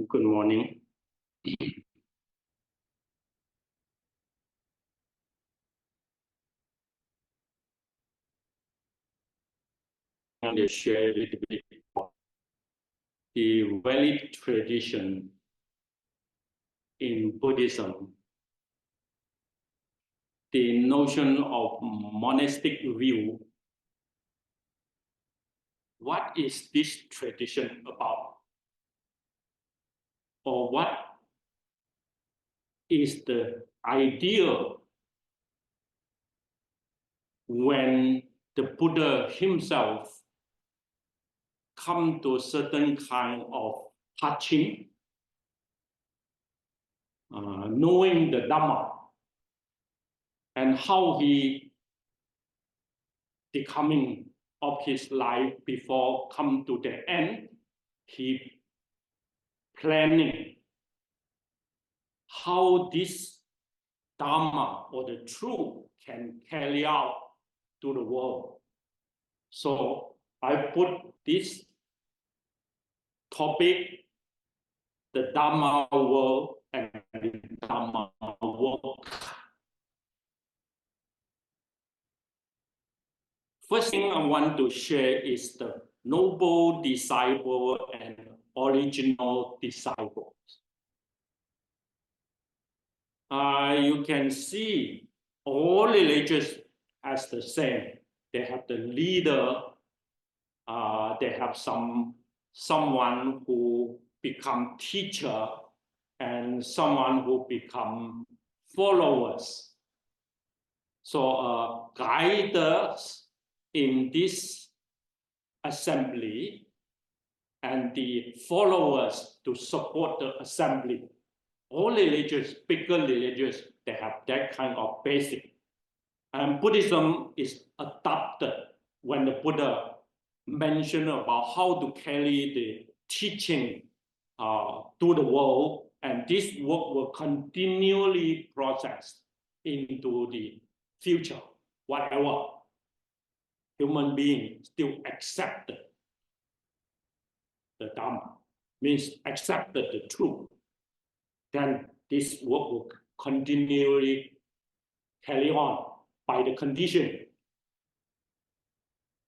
Good morning. I'm going to share a little bit about the valid tradition in Buddhism. The notion of monastic view. What is this tradition about? Or what is the ideal when the Buddha himself come to a certain kind of touching, knowing the Dharma, and how the coming of his life before come to the end, he planning how this Dharma or the truth can carry out to the world. So I put this topic, the Dharma world and the Dharma work. First thing I want to share is the noble disciple and original disciples. You can see all religions as the same. They have the leader. They have someone who become teacher and someone who become followers. So guiders in this assembly and the followers to support the assembly. All religions, bigger religions, they have that kind of basic. And Buddhism is adopted when the Buddha mentioned about how to carry the teaching to the world, and this work will continually process into the future, whatever human being still accepted the Dharma, means accepted the truth, then this work will continually carry on by the condition.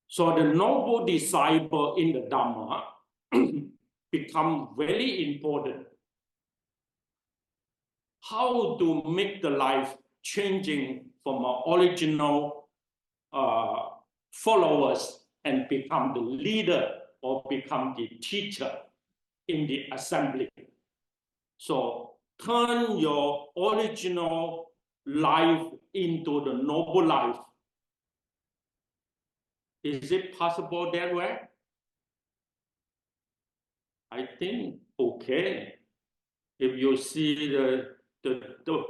So the noble disciple in the Dharma become very important. How to make the life changing from our original followers and become the leader or become the teacher in the assembly. So turn your original life into the noble life. Is it possible that way? I think okay. If you see the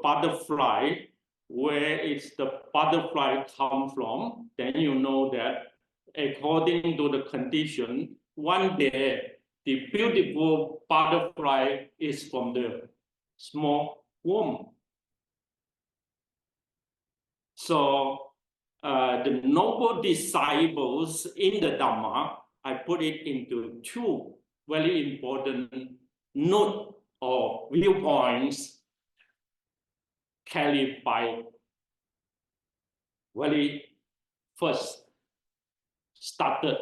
butterfly, where is the butterfly come from, then you know that according to the condition, one day the beautiful butterfly is from the small womb. So the noble disciples in the Dharma, I put it into two very important note or viewpoints carried by very first started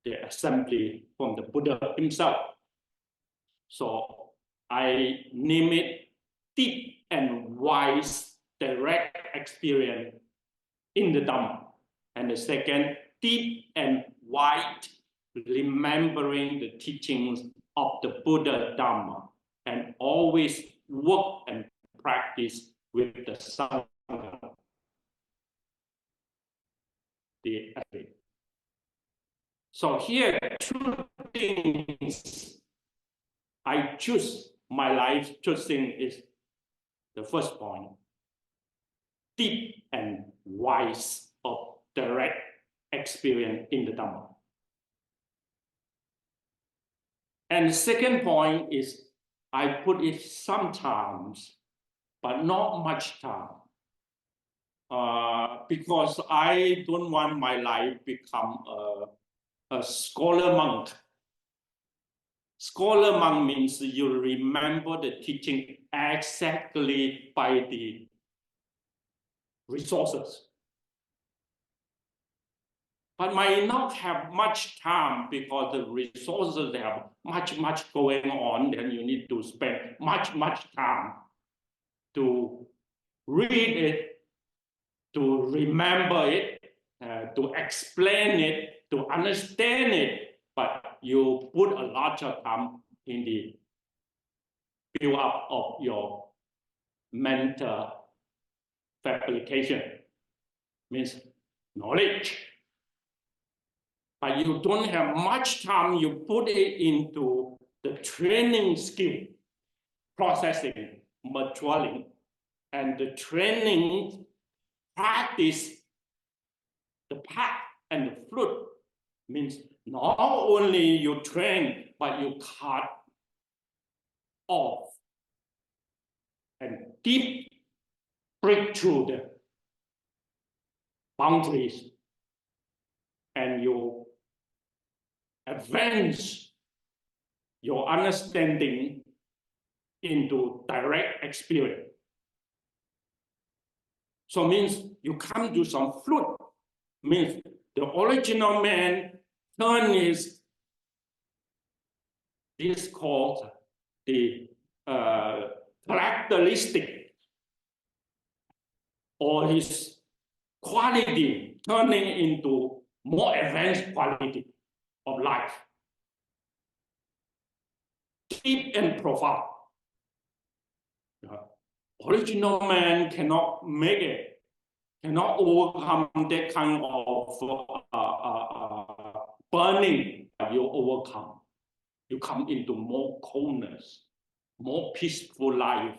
the assembly from the Buddha himself. So I name it deep and wise direct experience in the Dharma. And the second, deep and wide remembering the teachings of the Buddha Dharma and always work and practice with the Sangha. So here, two things I choose my life choosing is the first point, deep and wise of direct experience in the Dharma. And the second point is I put it sometimes, but not much time. Because I don't want my life become a scholar monk. Scholar monk means you remember the teaching exactly by the resources, but might not have much time because the resources have much going on. Then you need to spend much time to read it, to remember it, to explain it, to understand it. But you put a larger time in the build up of your mental fabrication, means knowledge. But you don't have much time, you put it into the training skill, processing, maturing, and the training practice, the path and the fruit, means not only you train, but you cut off and deep break through the boundaries, and you advance your understanding into direct experience. So means you come to some fruit, means the original man turned this called the characteristic or his quality turning into more advanced quality of life, deep and profound. Original man cannot make it, cannot overcome that kind of burning. You overcome. You come into more calmness, more peaceful life,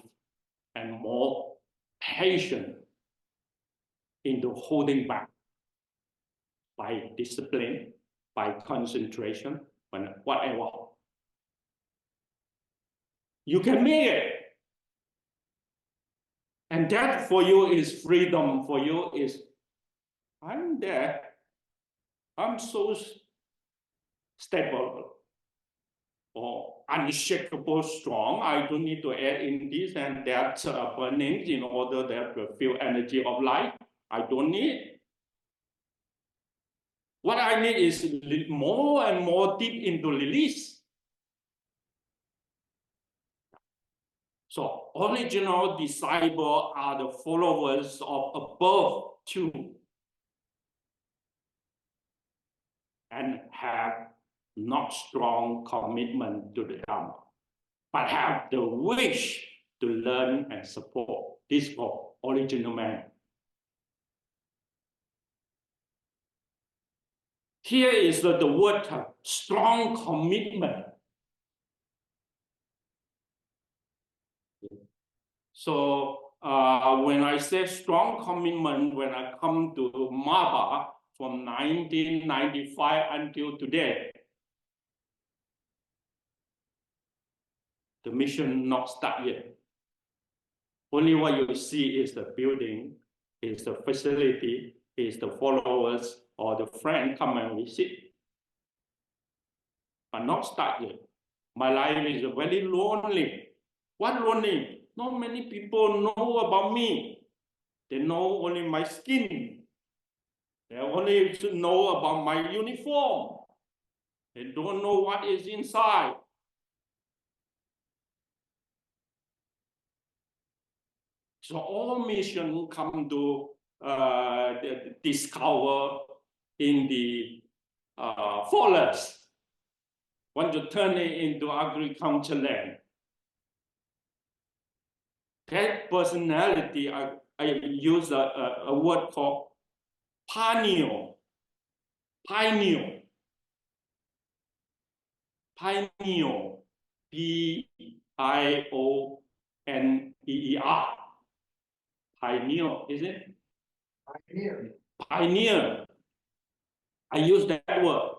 and more patient into holding back by discipline, by concentration, whatever. You can make it. And that for you is freedom. For you is, I'm there. I'm so stable or unshakable, strong. I don't need to add in this and that burning in order to feel energy of life. I don't need. What I need is more and more deep into release. So original disciples are the followers of above two and have not strong commitment to the Dharma, but have the wish to learn and support. This called original man. Here is the word strong commitment. So when I say strong commitment, when I come to MABA from 1995 until today, the mission not start yet. Only what you see is the building, is the facility, is the followers or the friend come and visit, but not start yet. My life is very lonely. What lonely? Not many people know about me. They know only my skin. They only know about my uniform. They don't know what is inside. So all mission come to discover in the forest. Want to turn it into agriculture land. That personality, I use a word called pioneer. Pioneer. Pioneer. Pioneer. Pioneer, is it? Pioneer. Pioneer. I use that word.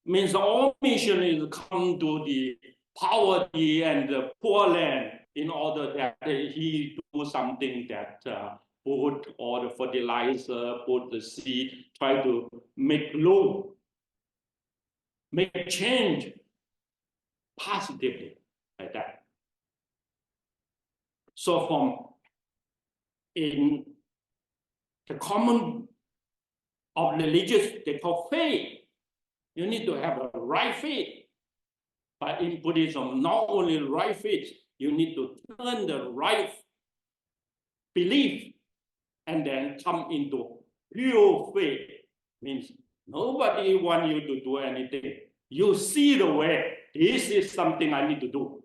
Means all mission is come to the poverty and the poor land in order that he do something that put all the fertilizer, put the seed, try to make low, make change. positively like that. So from in the common of religious, they call faith. You need to have a right faith. But in Buddhism, not only right faith, you need to turn the right belief and then come into pure faith. Means nobody wants you to do anything. You see the way. This is something I need to do.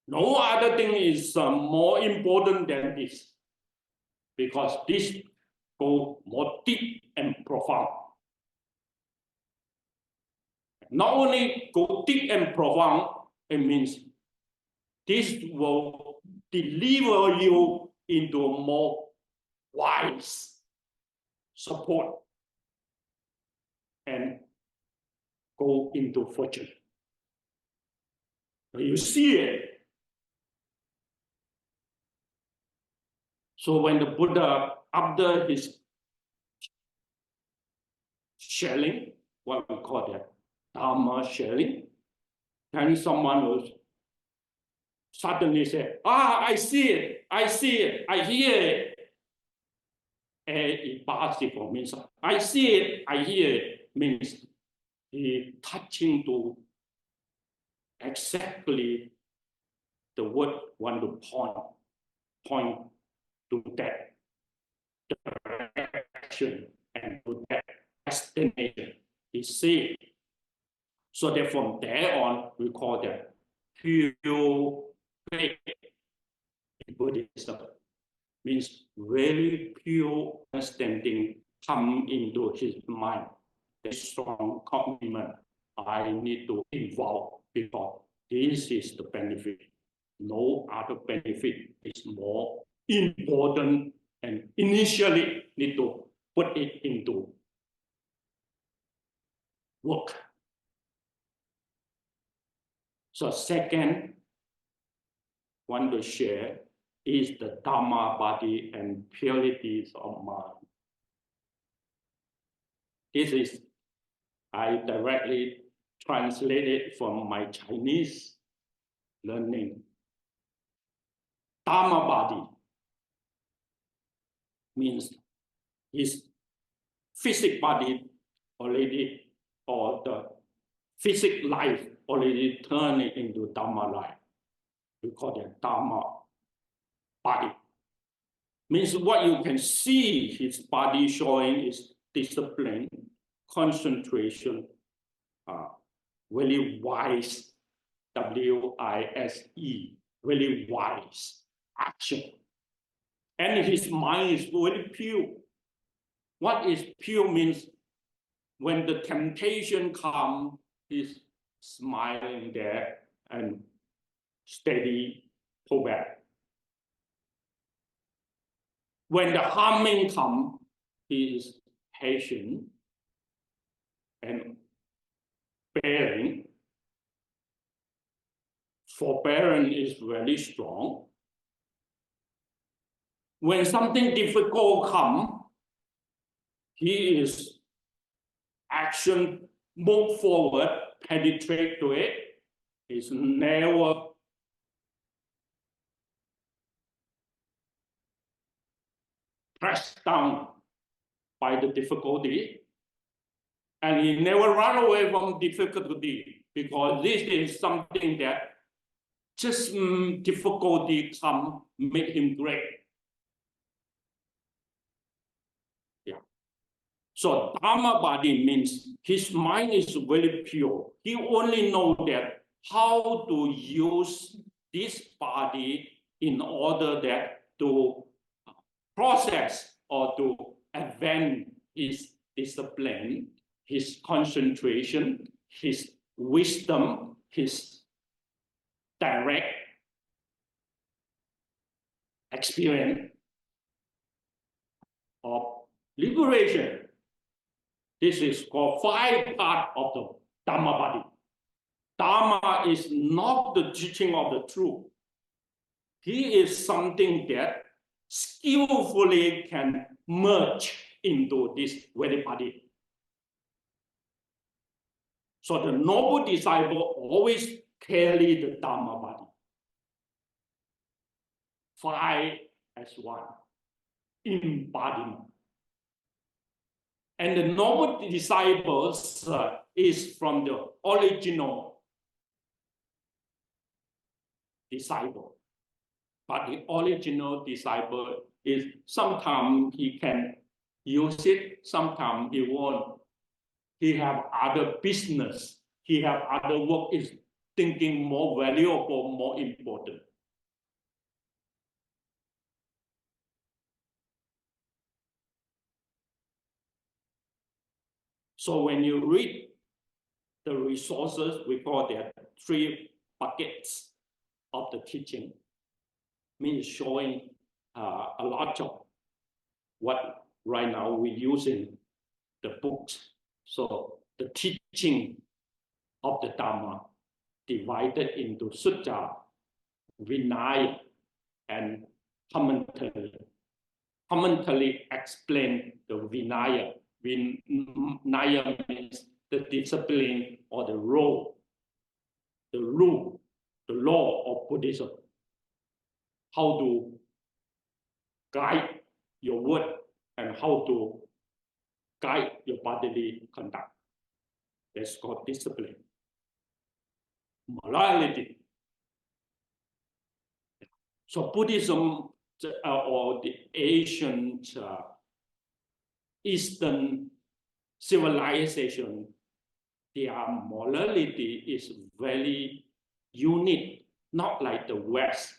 No other thing is more important than this, because this goes more deep and profound. Not only go deep and profound, it means this will deliver you into a more wise support and go into fortune. You see it. So when the Buddha, after his sharing, what we call that, Dharma sharing, then someone will suddenly say, I see it, I see it, I hear it. Impossible means I see it, I hear it, means he touching to exactly the word want to point to that direction and to that destination. He see it. So that from there on, we call that pure faith in Buddhism. Means very pure understanding come into his mind. A strong commitment. I need to involve because this is the benefit. No other benefit is more important, and initially need to put it into work. So second, want to share is the Dharma body and purities of mind. This is, I directly translated from my Chinese learning. Dharma body means his physical body already, or the physical life already turned into Dharma life. We call it Dharma body. Means what you can see his body showing is discipline, concentration, very wise, W-I-S-E, very wise action. And his mind is very pure. What is pure means when the temptation comes, he's smiling there and steady, pull back. When the harming comes, he is patient and bearing. Forbearance is very strong. When something difficult comes, he is action, move forward, penetrate to it. He's never pressed down by the difficulty, and he never run away from difficulty, because this is something that just difficulty come make him great. Yeah. So Dharma body means his mind is very pure. He only knows that how to use this body in order that to process or to advance his discipline, his concentration, his wisdom, his direct experience of liberation. This is called 5 parts of the Dharma body. Dharma is not the teaching of the truth. He is something that skillfully can merge into this very body. So the noble disciple always carry the Dharma body. 5 as 1, embodiment. And the noble disciples is from the original disciple. But the original disciple is sometimes he can use it, sometimes he won't. He have other business, he have other work, is thinking more valuable, more important. So when you read the resources, we call that 3 buckets of the teaching, means showing a lot of what right now we use in the books. So the teaching of the Dharma divided into Sutta, Vinaya, and commentary. Commentary explain the Vinaya. Vinaya means the discipline or the rule, the law of Buddhism. How to guide your word and how to guide your bodily conduct. That's called discipline. Morality. So Buddhism or the ancient Eastern civilization, their morality is very unique, not like the West.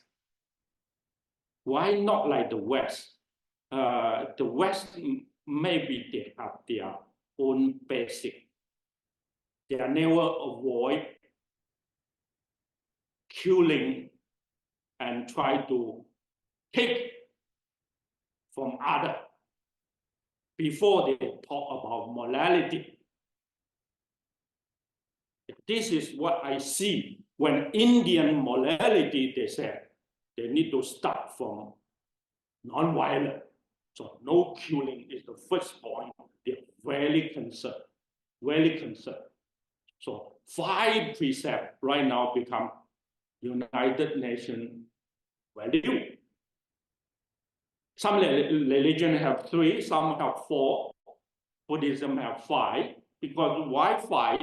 Why not like the West? The West, maybe they have their own basic. They never avoid killing and try to take from others before they talk about morality. This is what I see when Indian morality, they say, they need to start from non-violent. So no killing is the first point. They're very concerned, very concerned. So 5 precepts right now become United Nations value. Some religions have 3, some have 4. Buddhism have 5. Because why 5?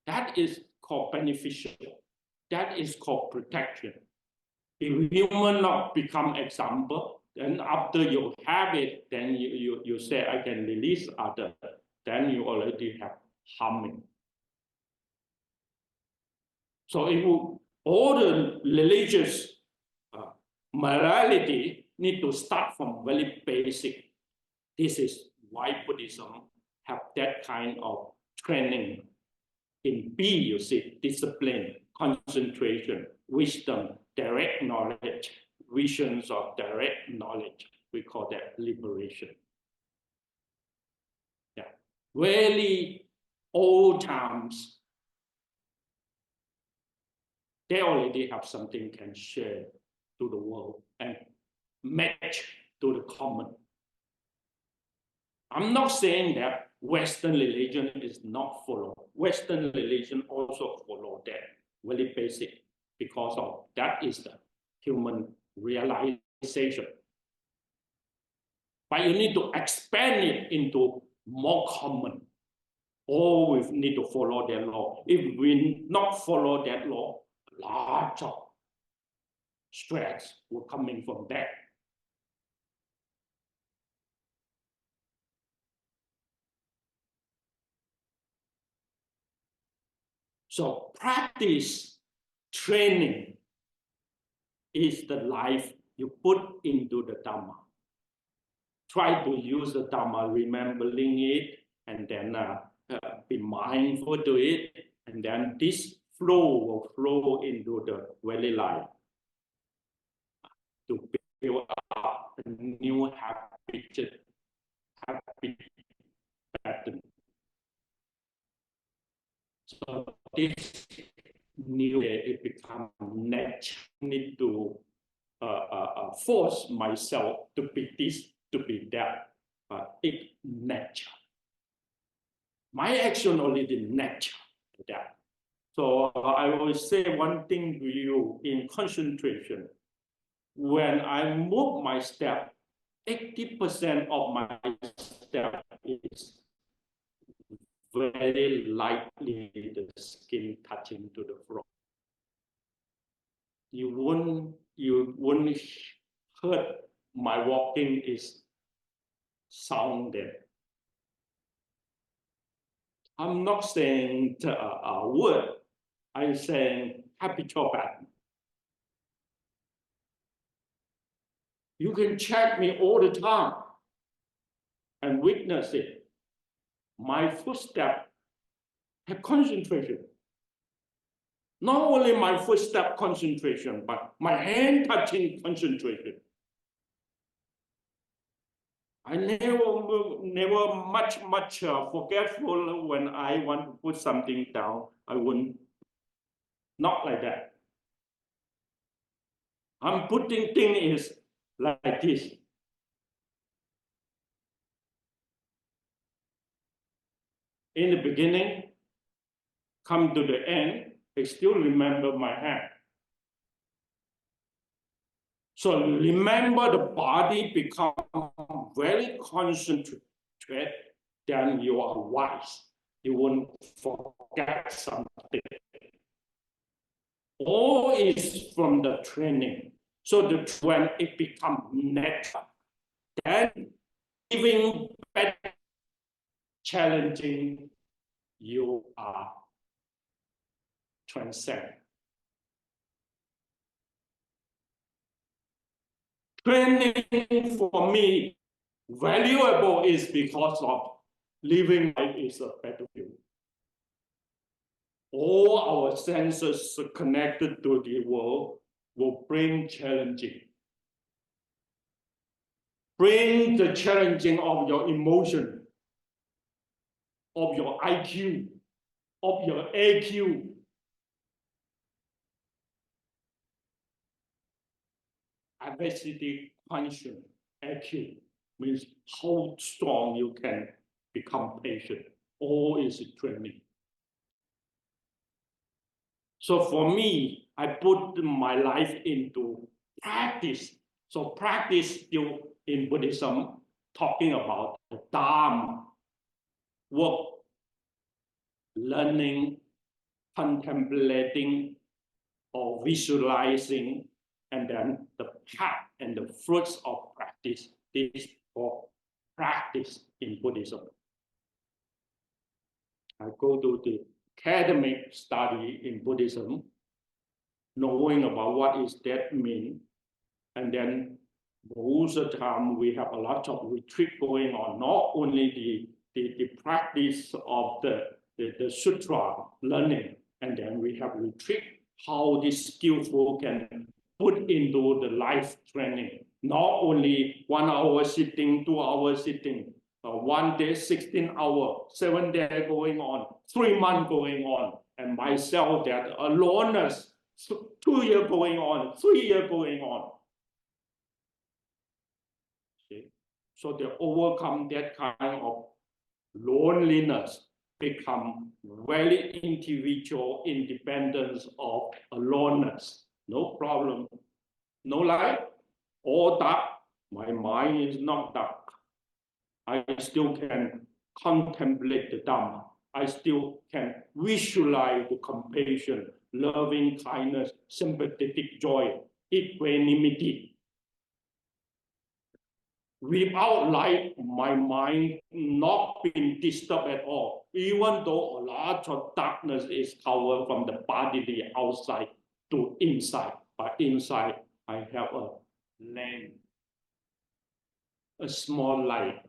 That is called beneficial. That is called protection. If human not become example, then after you have it, then you say, I can release others. Then you already have harming. So if all the religious morality need to start from very basic. This is why Buddhism have that kind of training. In B, you see, discipline, concentration, wisdom, direct knowledge, visions of direct knowledge. We call that liberation. Yeah, really old times, they already have something can share to the world and match to the common. I'm not saying that Western religion is not followed. Western religion also follow that very basic, because of that is the human realization. But you need to expand it into more common. All we need to follow that law. If we not follow that law, lots of stress will coming from that. So practice training is the life you put into the Dharma. Try to use the Dharma, remembering it, and then be mindful to it, and then this flow will flow into the very life to build up a new habit pattern. So this new it becomes natural. Need to force myself to be this, to be that, but it's natural. My action already natural that. So I will say one thing to you in concentration. When I move my step, 80% of my step is very lightly the skin touching to the floor. You won't hurt my walking is sounded. I'm not saying a word. I'm saying habitual pattern. You can check me all the time and witness it. My footstep have concentration. Not only my footstep concentration, but my hand touching concentration. I never much forgetful when I want to put something down. I wouldn't, not like that. I'm putting things is like this. In the beginning, come to the end, I still remember my hand. So remember the body become very concentrated, then you are wise. You won't forget something. All is from the training. So when it becomes natural, then even better challenging, you are transcend. Training for me valuable is because of living life is a battlefield. All our senses connected to the world will bring challenging. Bring the challenging of your emotion, of your IQ, of your AQ. Adversity conscious AQ means how strong you can become patient. All is training. So for me, I put my life into practice. So practice still in Buddhism, talking about the Dharma, work, learning, contemplating, or visualizing, and then the path and the fruits of practice. This is for practice in Buddhism. I go to the academic study in Buddhism, knowing about what is that mean, and then most of the time we have a lot of retreat going on, not only the practice of the sutra learning, and then we have retreat, how this skillful can put into the life training, not only 1 hour sitting, 2 hours sitting, 1 day, 16 hours, 7 days going on, 3 months going on, and myself that aloneness, 2 years going on, 3 years going on. See? So they overcome that kind of loneliness, become very individual independence of aloneness. No problem, no light, all dark. My mind is not dark. I still can contemplate the Dharma. I still can visualize the compassion, loving kindness, sympathetic joy, equanimity. Without light, my mind not being disturbed at all, even though a lot of darkness is covered from the bodily outside to inside. But inside, I have a lamp, a small light.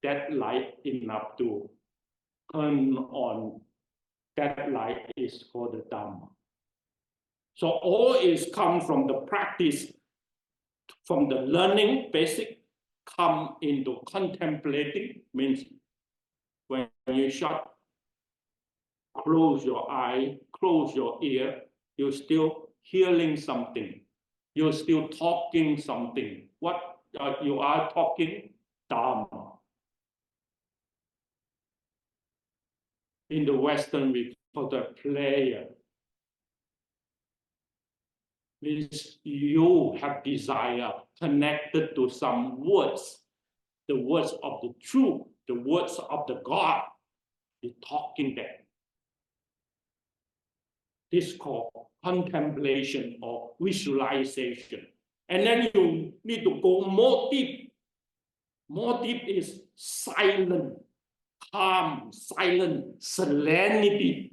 That light enough to turn on. That light is called the Dharma. So all is come from the practice, from the learning basic, come into contemplating, means when you shut, close your eye, close your ear, you're still hearing something. You're still talking something. What you are talking? Dharma. In the Western, we call the prayer. Means you have desire connected to some words, the words of the truth, the words of the God. You're talking there. This is called contemplation or visualization. And then you need to go more deep. More deep is silent, calm, silent, serenity.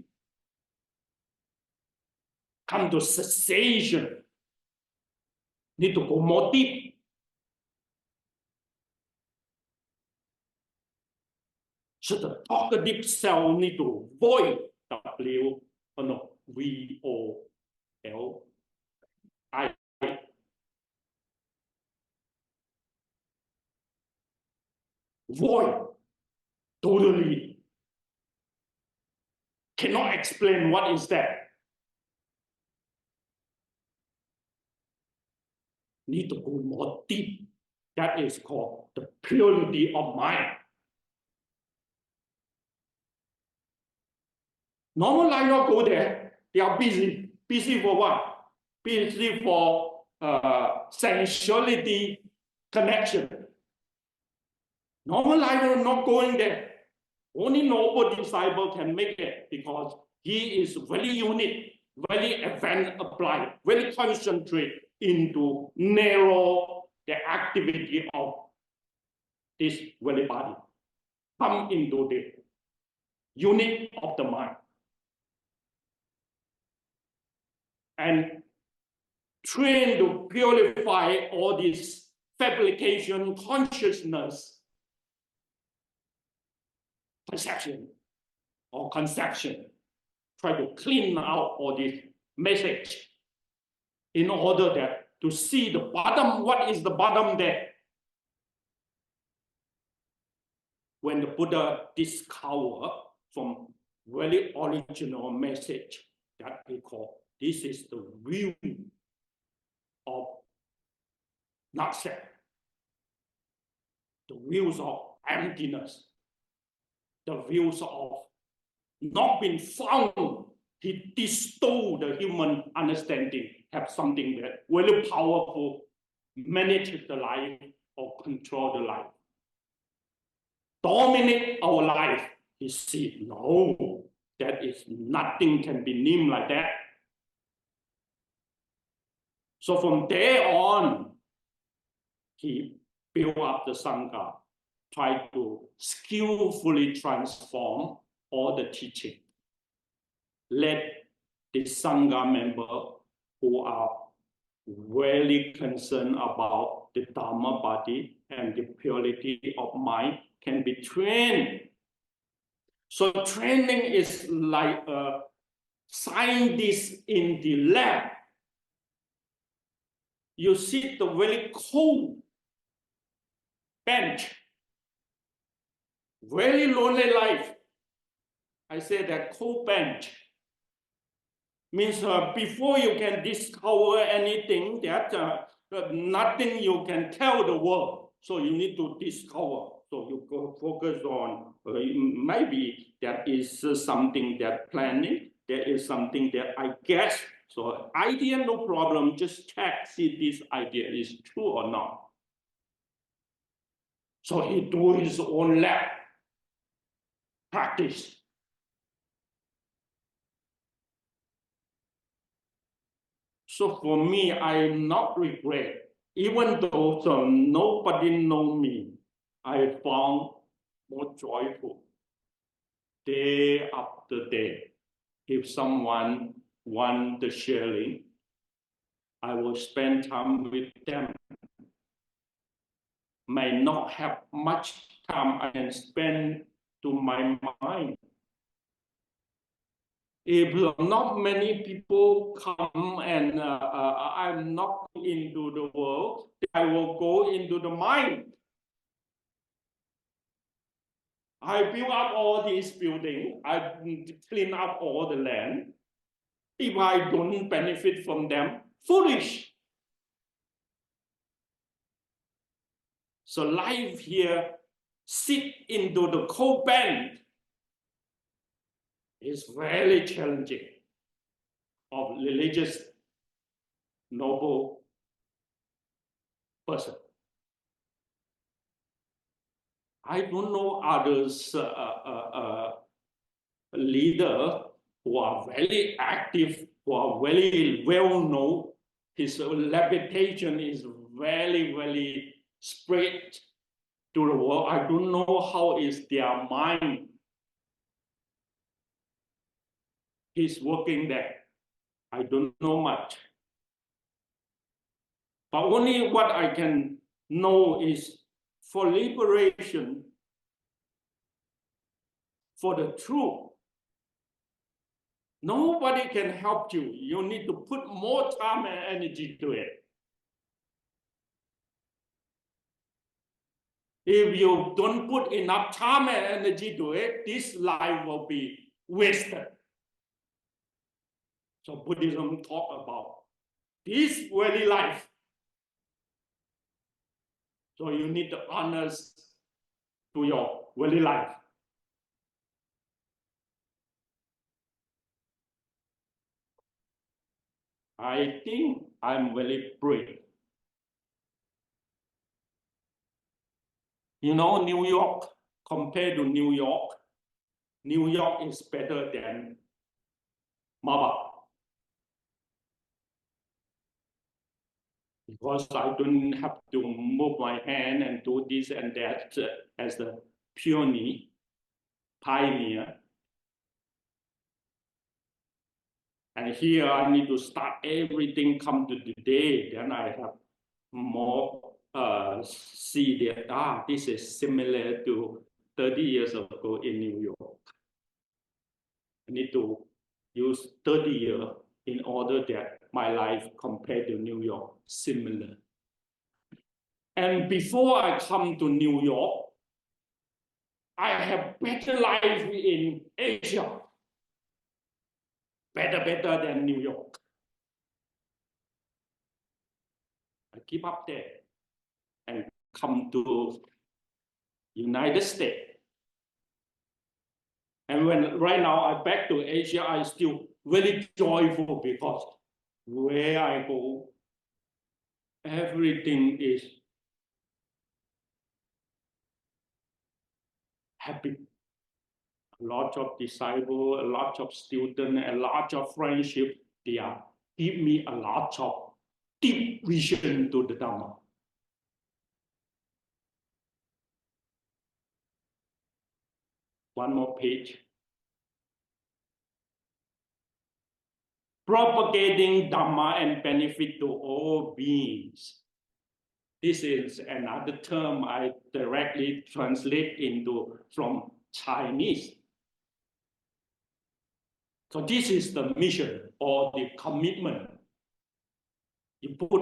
Come to cessation. Need to go more deep. So the talkative cell need to void V-O-L-I. Void. Totally. Cannot explain what is that. Need to go more deep. That is called the purity of mind. Normal life not go there. They are busy. Busy for what? Busy for sensuality connection. Normal life are not going there. Only noble disciple can make it because he is very unique, very advanced applied, very concentrate into narrow the activity of this very body. Come into the unit of the mind. And train to purify all this fabrication, consciousness, perception or conception. Try to clean out all this message in order that to see the bottom, what is the bottom there? When the Buddha discovered from very original message that we call, this is the view of not self, the views of emptiness, the views of not being found. He bestowed the human understanding, have something that very powerful, manage the life or control the life. Dominate our life. He said, no, that is nothing can be named like that. So from there on, he built up the Sangha, tried to skillfully transform all the teaching. Let the Sangha member who are very concerned about the Dharma body and the purity of mind can be trained. So training is like a scientist in the lab. You sit the very cold bench, very lonely life. I say that cold bench means before you can discover anything, that nothing you can tell the world. So you need to discover. So you go focus on maybe there is something that planning. There is something that I guess. So idea, no problem. Just check, see this idea is true or not. So he do his own lab practice. So for me, I not regret, even though nobody know me, I found more joyful day after day. If someone want the sharing, I will spend time with them. May not have much time I can spend to my mind. If not many people come and I'm not into the world, I will go into the mind. I build up all these buildings, I clean up all the land. If I don't benefit from them, foolish. So life here sit into the cold band. is very challenging of religious noble person. I don't know others leader who are very active, who are very well known. His reputation is very, very spread to the world. I don't know how is their mind is working there. I don't know much. But only what I can know is for liberation, for the truth, nobody can help you. You need to put more time and energy to it. If you don't put enough time and energy to it, this life will be wasted. So Buddhism talk about this very life. So you need to honor to your very life. I think I'm very brave. You know, New York, compared to New York is better than MABA. Because I don't have to move my hand and do this and that as the pioneer. And here I need to start everything come to the day. Then I have more see that this is similar to 30 years ago in New York. I need to use 30 years in order that my life compared to New York similar. And before I come to New York, I have better life in Asia. Better than New York. I keep up there and come to United States. And when right now I back to Asia, I still very joyful because where I go, everything is happy. A lot of disciples, a lot of students, a lot of friendship. They are give me a lot of deep vision to the Dharma. One more page. Propagating Dharma and benefit to all beings. This is another term I directly translate into from Chinese. So this is the mission or the commitment you put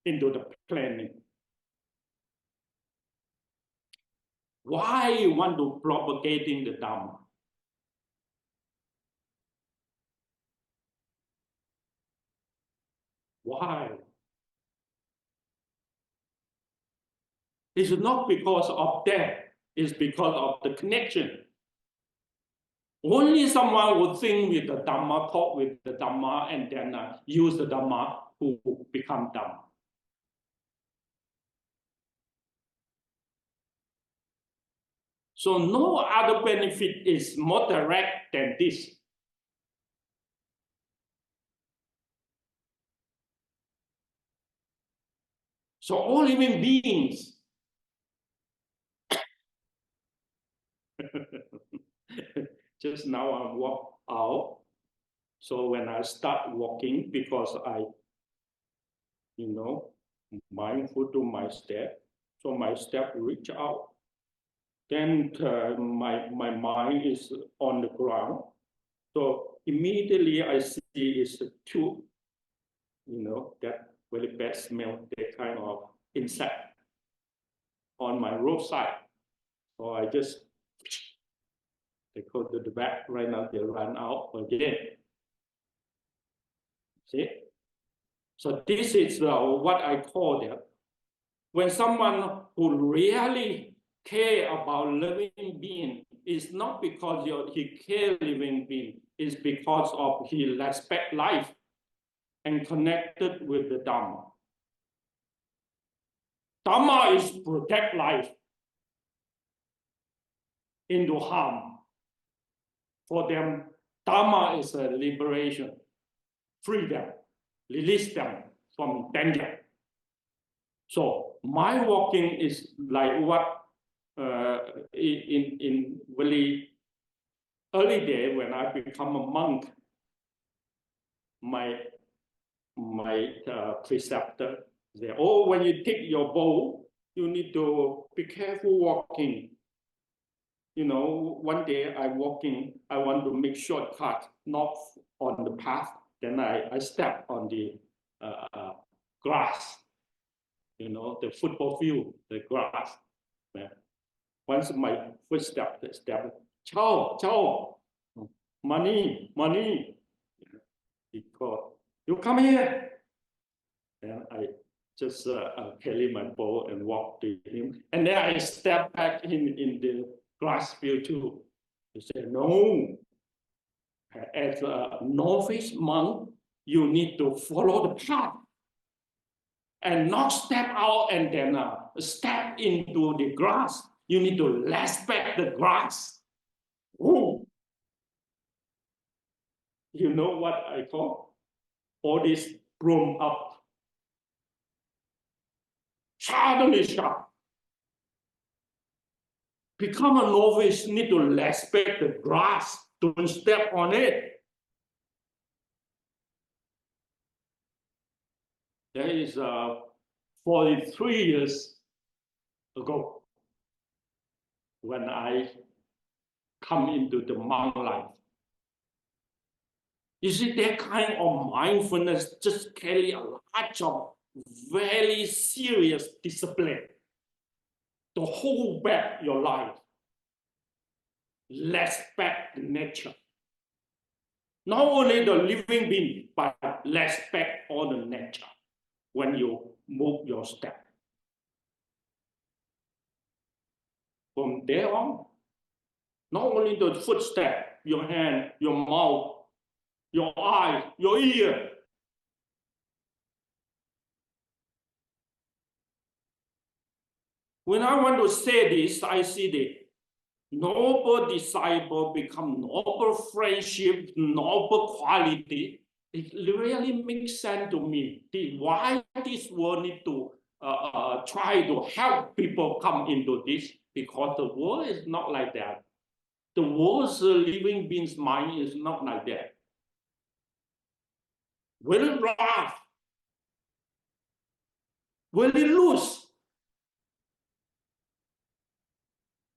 into the planning. Why you want to propagating the Dharma? Why? It's not because of that. It's because of the connection. Only someone would think with the Dharma, talk with the Dharma, and then use the Dharma who become Dharma. So no other benefit is more direct than this. So all living beings just now I walk out. So when I start walking, because I, mindful to my step, so my step reach out. Then my mind is on the ground. So immediately I see is two, that very bad smell, that kind of insect on my roadside. So I just, they go to the back right now, they run out again. See? So this is what I call that. When someone who really care about living being is not because he care living being, it's because of he respect life and connected with the Dharma. Dharma is protect life into harm. For them, Dharma is a liberation, freedom, release them from danger. So my walking is like what in very early day when I become a monk, my preceptor said, "Oh, when you take your bow, you need to be careful walking. You know, one day I'm walking, I want to make shortcut, not on the path. Then I step on the grass, you know, the football field, the grass. Yeah. Once my footstep, Chow, Chow, money, money. He called, you come here. And I just carry my bow and walk to him. And then I step back in the grass field too. He said, no, as a novice monk, you need to follow the path and not step out and then step into the grass. You need to respect the grass. Ooh. You know what I call? All this grown up. Suddenly sharp. Become a novice, need to respect the grass. Don't step on it. There is 43 years ago when I come into the monk life. You see, that kind of mindfulness just carry a lot of very serious discipline to hold back your life. Respect nature. Not only the living being, but respect all the nature when you move your step. From there on, not only the footstep, your hand, your mouth, your eye, your ear. When I want to say this, I see the noble disciple become noble friendship, noble quality. It really makes sense to me. Why this world need to try to help people come into this? Because the world is not like that. The world's living being's mind is not like that. Very rough, very loose.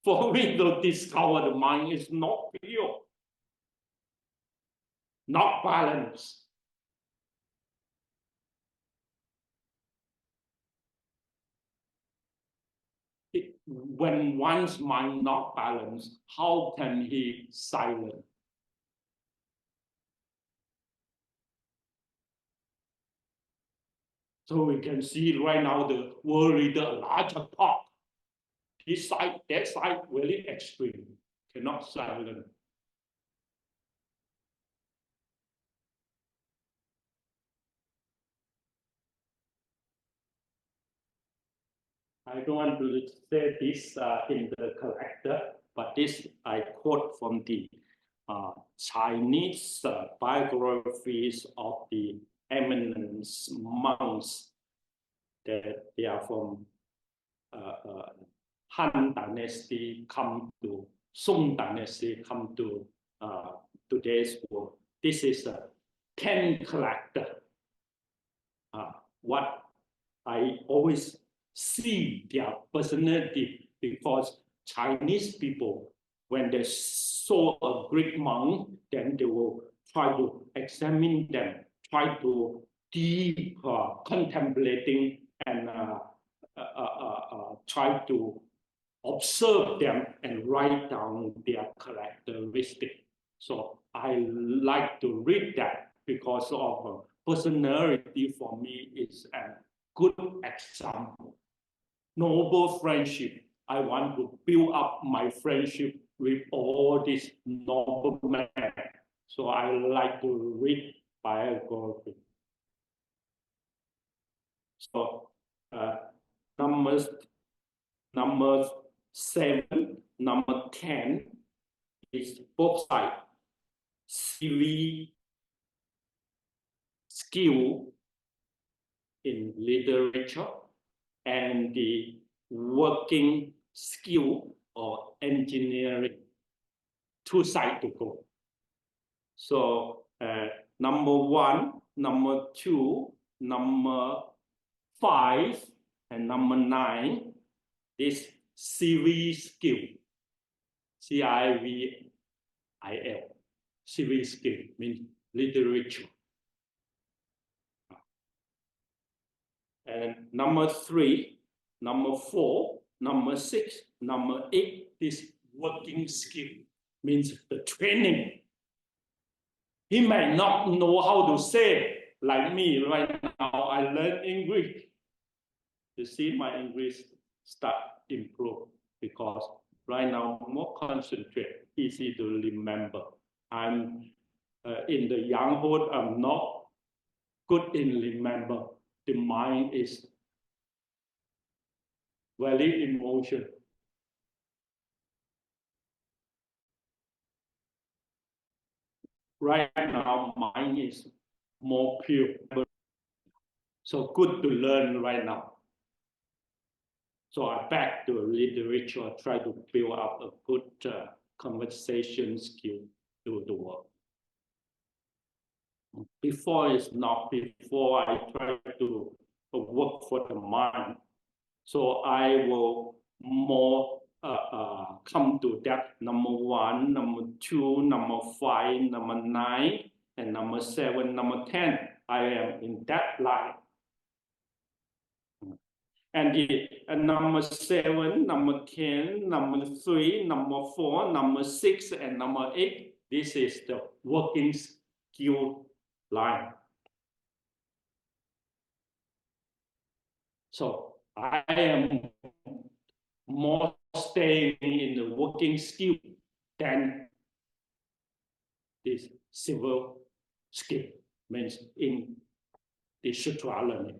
For me to discover the mind is not pure, not balanced. When one's mind not balanced, how can he silent? So we can see right now the world leader a larger talk. This side, that side, very extreme, cannot silent. I don't want to say this in the character, but this I quote from the Chinese biographies of the eminent monks that they are from Han Dynasty come to Song Dynasty come to today's world. This is a 10 character. What I always see their personality, because Chinese people, when they saw a Greek monk, then they will try to examine them, try to deep contemplating and try to observe them and write down their characteristics. So I like to read that because of personality for me is a good example. Noble friendship I want to build up my friendship with all these noble men. So I like to read biography. So number 7, number 10 is both sides. CV skill in literature and the working skill or engineering, 2 sides to go. So number 1, number 2, number 5, and number 9 is CV skill, CIVIL. CV skill means literature. And number 3, number 4, number 6, number 8 is working skill, means the training. He may not know how to say, like me right now, I learn English. You see my English start improve because right now more concentrate, easy to remember. I'm in the younghood, I'm not good in remember. The mind is very emotional. Right now, mind is more pure. So good to learn right now. So I back to literature, try to build up a good conversation skill to the work. Before it's not, before I try to work for the mind. So I will more come to that number 1, number 2, number 5, number 9, and number 7, number 10. I am in that line. And the number 7, number 10, number 3, number 4, number 6, and number 8. This is the working skill line. So I am more staying in the working skill than this civil skill, means in the sutra learning,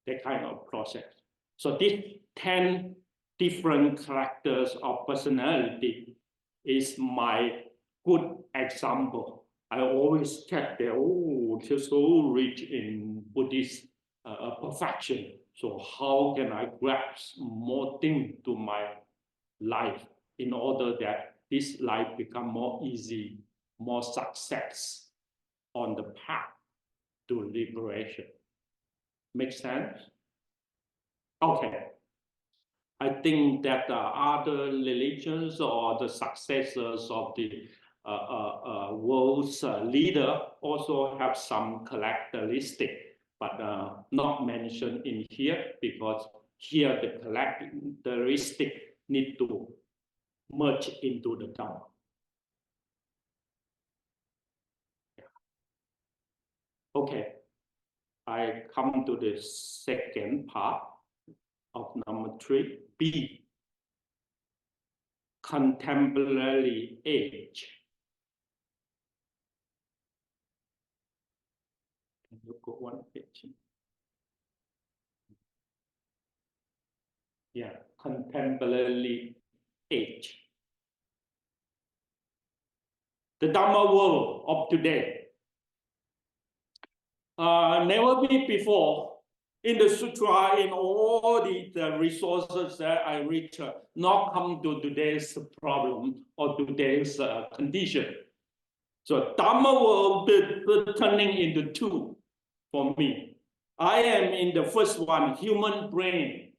that kind of process. So these 10 different characters of personality is my good example. I always check that, oh, they're so rich in Buddhist perfection. So how can I grasp more things to my life in order that this life become more easy, more success on the path to liberation? Make sense? Okay. I think that other religions or the successors of the world's leader also have some characteristic, but not mentioned in here because here the characteristic need to merge into the Dharma. Okay, I come to the second part of number 3, B, contemporary age. Look at one page. Yeah, contemporary age. The Dharma world of today. Never be before in the sutra, in all the resources that I reach, not come to today's problem or today's condition. So Dharma world turning into 2 for me. I am in the first one, human brain.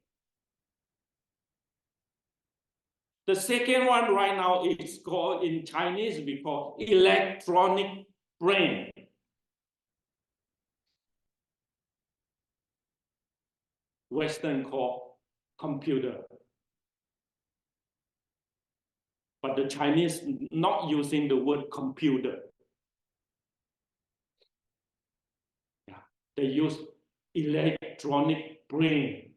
The second one right now is called in Chinese, we call electronic brain. Western call computer. But the Chinese not using the word computer. Yeah, they use electronic brain.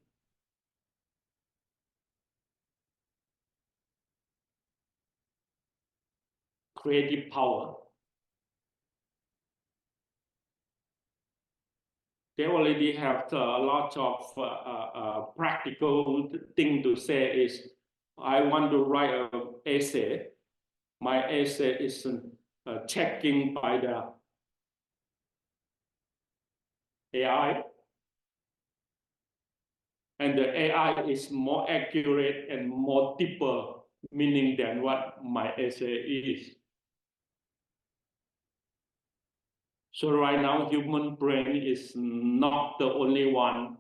creative power. They already have a lot of practical thing to say is, I want to write an essay. My essay is checking by the AI. And the AI is more accurate and more deeper meaning than what my essay is. So right now, human brain is not the only one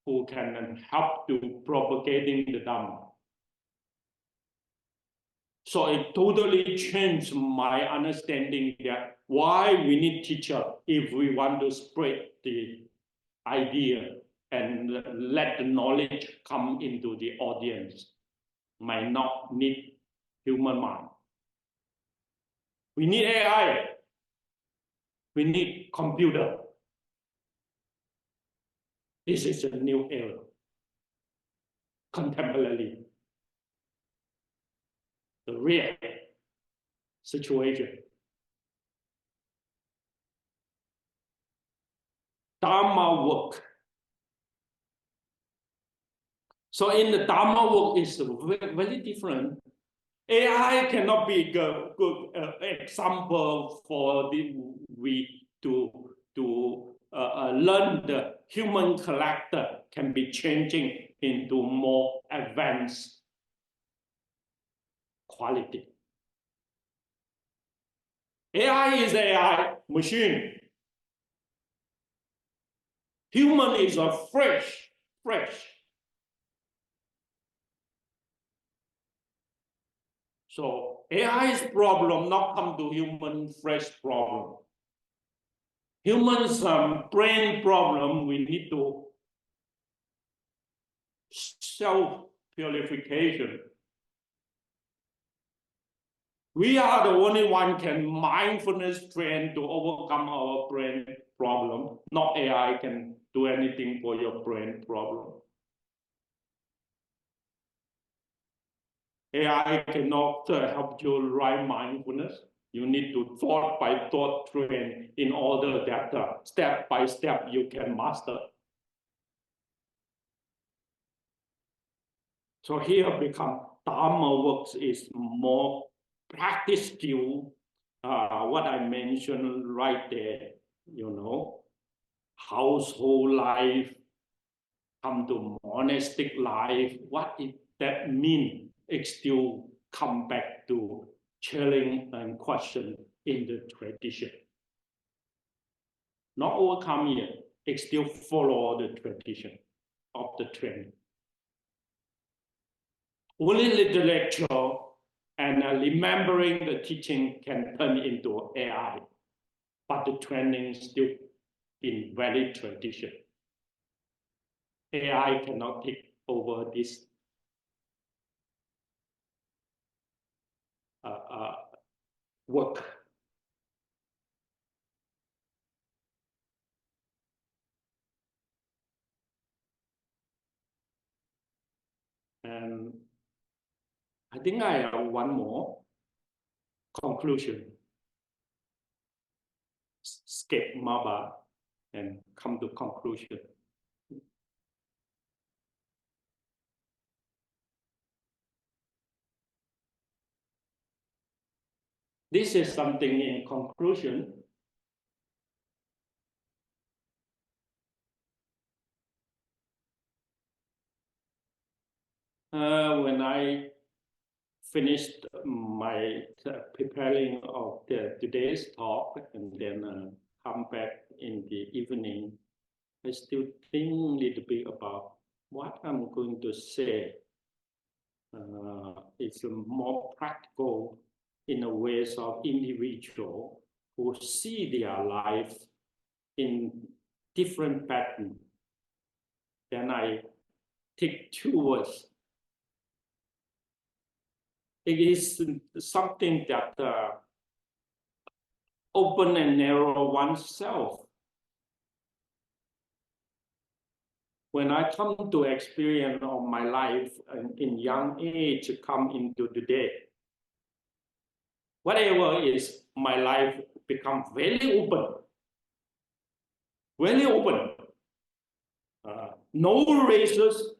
who can help to propagating the Dharma. So it totally changed my understanding that why we need teacher if we want to spread the idea and let the knowledge come into the audience. Might not need human mind. We need AI. We need computer. This is a new era, contemporary. The real situation. Dharma work. So in the Dharma work is very different. AI cannot be a good example for we to learn the human character can be changing into more advanced quality. AI is AI machine. Human is a fresh. So AI's problem not come to human fresh problem. Humans brain problem, we need to self-purification. We are the only one can mindfulness train to overcome our brain problem. Not AI can do anything for your brain problem. AI cannot help you write mindfulness. You need to thought by thought train in order that step by step you can master. So here become Dharma works is more practice skill. What I mentioned right there, household life, come to monastic life. What that mean? It still come back to challenge and question in the tradition. Not overcome yet, it still follow the tradition of the training. Only literature and remembering the teaching can turn into AI, but the training still in very tradition. AI cannot take over this work. And I think I have one more conclusion. Skip MABA and come to conclusion. This is something in conclusion. When I finished my preparing of today's talk and then come back in the evening, I still think a little bit about what I'm going to say. It's more practical in a ways of individual who see their life in different pattern. Then I take 2 words. It is something that open and narrow oneself. When I come to experience of my life in young age come into today, whatever is my life become very open, very open. No races,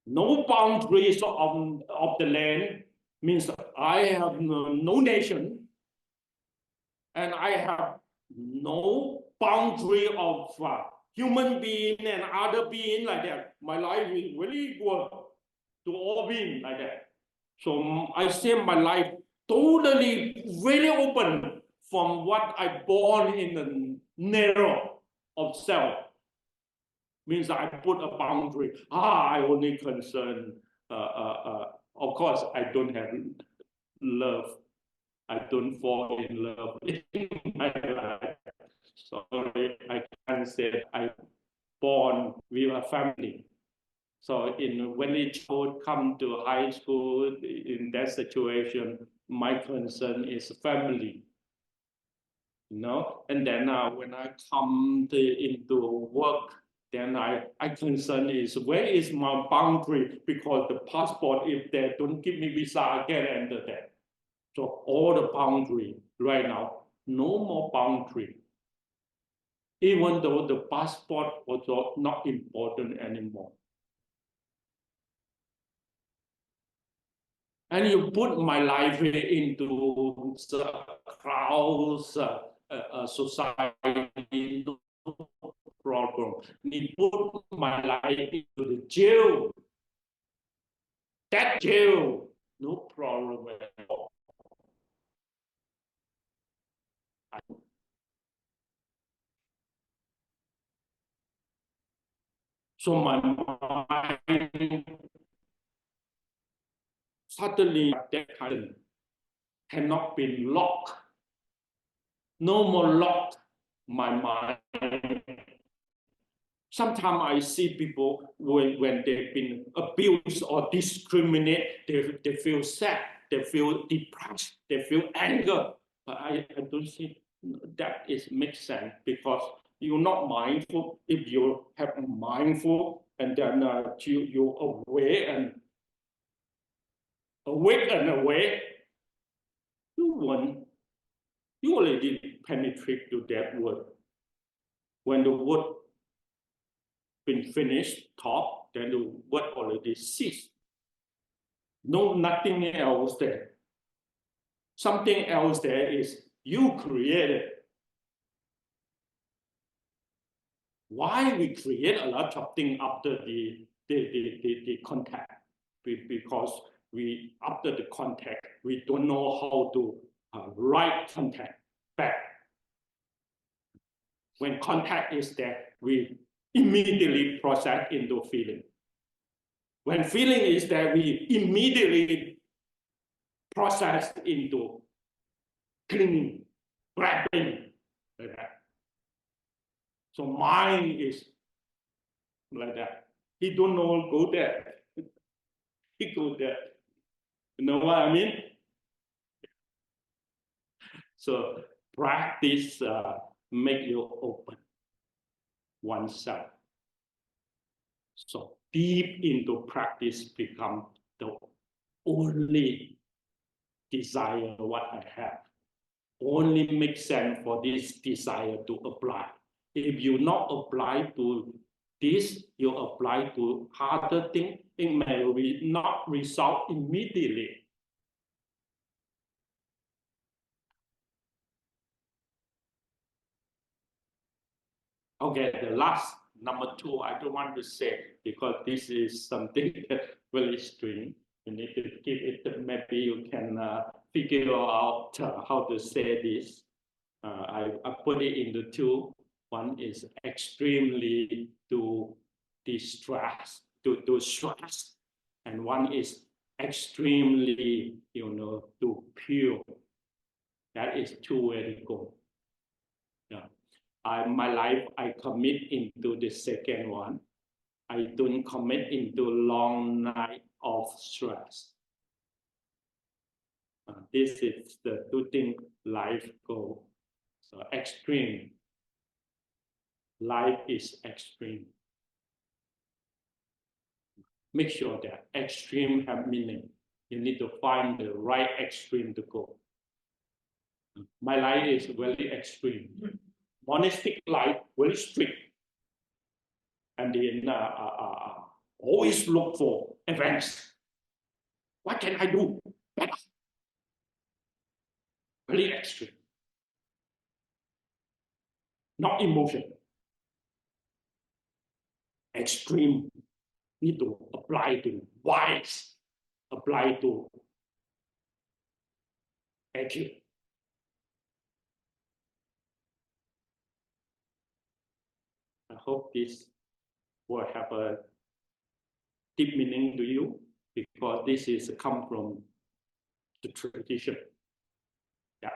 no boundaries of the land, means I have no nation, and I have no boundary of human being and other being like that. My life is very equal to all beings like that. So I say my life totally very open from what I born in the narrow of self. Means I put a boundary. I only concern. Of course, I don't have love. I don't fall in love in my life. Sorry, I can't say I born with a family. So when the child come to high school, in that situation, my concern is family. And then when I come into work, then I concern is where is my boundary, because the passport, if they don't give me visa, I can't enter there. So all the boundary right now, no more boundary. Even though the passport was not important anymore. And you put my life into the crowds, society, no problem. You put my life into the jail, that jail, no problem at all. So my mind suddenly that time cannot be locked. No more locked my mind. Sometimes I see people when they've been abused or discriminated, they feel sad, they feel depressed, they feel anger. But I don't see that is makes sense, because you're not mindful. If you have mindful and then you aware and awake and aware, you already penetrate to that word. When the word been finished, talk, then the word already ceased. No, nothing else there. Something else there is you created. Why we create a lot of things after the contact? Because we after the contact, we don't know how to write contact back. When contact is there, we immediately process into feeling. When feeling is there, we immediately process into clinging, grabbing, like that. So mind is like that. He don't know go there. He go there. You know what I mean? So practice make you open oneself. So deep into practice become the only desire what I have. Only makes sense for this desire to apply. If you not apply to this, you apply to harder thing, it may not result immediately. Okay, the last number 2, I don't want to say because this is something very strange. You need to give it. Maybe you can figure out how to say this. I put it into 2. One is extremely to distress, to stress, and one is extremely, to pure. That is 2 way to go. Yeah. My life, I commit into the second one. I don't commit into long night of stress. This is the 2 things life go. So extreme. Life is extreme. Make sure that extreme have meaning. You need to find the right extreme to go. My life is very extreme. Monastic life, very strict. And then always look for events. What can I do better? Very extreme. Not emotion. Extreme need to apply to wise, apply to accurate. I hope this will have a deep meaning to you, because this is come from the tradition. Yeah.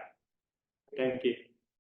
Thank you.